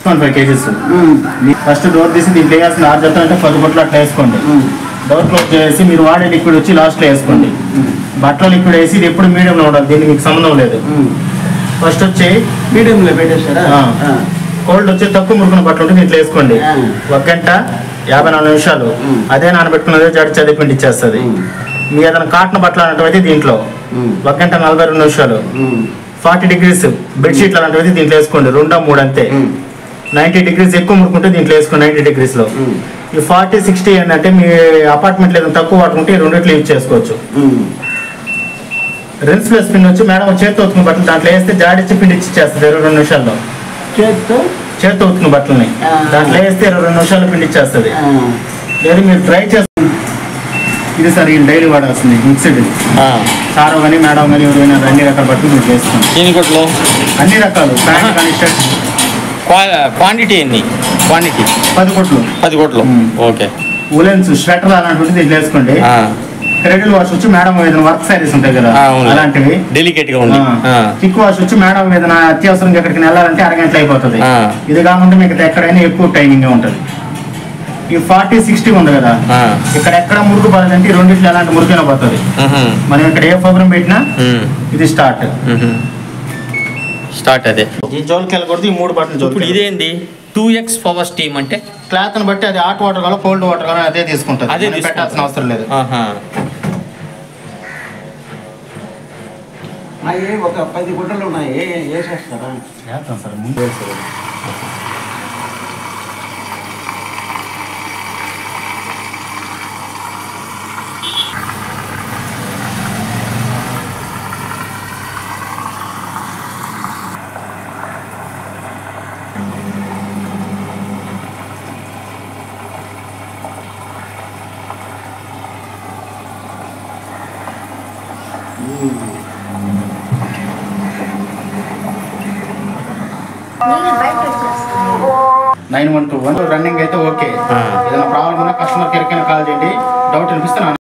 25 kgs. First door తీసి దీంట్లో వేయాల్సిన 6 జతలు అంటే 10 బట్టలు అట్లా వేసుకోండి. డోర్ క్లోజ్ చేసి మీరు వాడే లిక్విడ్ వచ్చి లాస్ట్లో వేసుకోండి. బట్టల లిక్విడ్ వేసి ఇది ఎప్పుడు మీడియంలో ఉండాలి, దీనికి మీకు సంబంధం లేదు. ఫస్ట్ వచ్చి మీడియంలో పెట్టేస్తారా? కోల్డ్ వచ్చి తక్కువ మురుకున్న బట్టలు ఉంటే దీంట్లో వేసుకోండి. 1 గంట 54 నిమిషాలు అదే నానబెట్టుకున్నదే జడి చదివి పిండి ఇచ్చేస్తుంది. మీ ఏదైనా కాటన్ బట్టలు అలాంటివి దీంట్లో 1 గంట 42 నిమిషాలు. 40 degrees బెడ్షీట్లు అలాంటివి దీంట్లో వేసుకోండి, 2-3 అంతే. 90 degrees ఎక్కువ మురుకుంటే దీంట్లో వేసుకోండి 90 degrees లో. ఈ 40-60 ఏంటంటే మీ అపార్ట్మెంట్ ఏదైనా తక్కువ వాడుకుంటే ఈ రెండిట్లో యూజ్ చేసుకోవచ్చు. రిన్స్ ప్లస్ పిండి వచ్చి మేడం చేతితో ఉతుకున్న బట్టలు దాంట్లో వేస్తే జాడిచ్చి పిండి ఇచ్చేస్తుంది 22 నిమిషాల్లో. చేతితో ఉతుకున్న బట్టలని దాంట్లో వేస్తే 22 నిమిషాల్లో పిండి ఇచ్చేస్తుంది. లేదు మీరు ట్రై చేస్తుంది. ఇది సార్ ఈ డైలీ వాడాల్సింది మిక్స్డ్. సారో కానీ మేడం కానీ ఎవరైనా అన్ని రకాల బట్టలు మీరు వేసుకోండి. అన్ని రకాలు ప్యాంట్ కానీ షర్ట్. క్వాంటిటీ ఎన్ని? క్వాంటిటీ 10 కోట్లు. ఓకే. ఉలెన్స్ స్వెటర్ అలాంటివి దీంట్లో వేసుకోండి. క్రెడిల్ వాష్ వచ్చి మేడం ఏదైనా వర్క్ సారీస్ ఉంటాయి కదా అలాంటివి డెలికేట్ గా ఉంది. కిక్ వాష్ వచ్చి మేడం ఏదైనా అత్యవసరంగా ఎక్కడికి వెళ్ళాలంటే అరగంట అయిపోతుంది. ఇది కాకుండా మీకు ఎక్కడైనా ఎక్కువ టైమింగ్ ఉంటుంది. ఈ 40-60 ఉంది కదా, ఇక్కడ ఎక్కడ మురుగు పడదంటే ఈ రెండిట్లో ఎలాంటి మురికైనా పోతుంది. మనం ఇక్కడ ఏ ప్రోగ్రామ్ పెట్టినా ఇది స్టార్ట్. అదే ఈ జోలికి వెళ్ళకూడదు. ఈ 3 బట్టలు ఇప్పుడు ఇదేంది 2x పవర్ స్టీమ్ అంటే క్లాత్ ని బట్టి అది హాట్ వాటర్ కావాలి కోల్డ్ వాటర్ కావాలి అదే తీసుకుంటుంది. అదే పెట్టాల్సిన అవసరం లేదు. ఒక 10 గుడ్డలు ఉన్నాయి, వేసేస్తారా? సార్ ముందు రన్నింగ్ అయితే ఓకే. ఏదైనా ప్రాబ్లం ఉన్నా కస్టమర్ కేర్ కైనా కాల్ చేయండి. డౌట్ అనిపిస్తే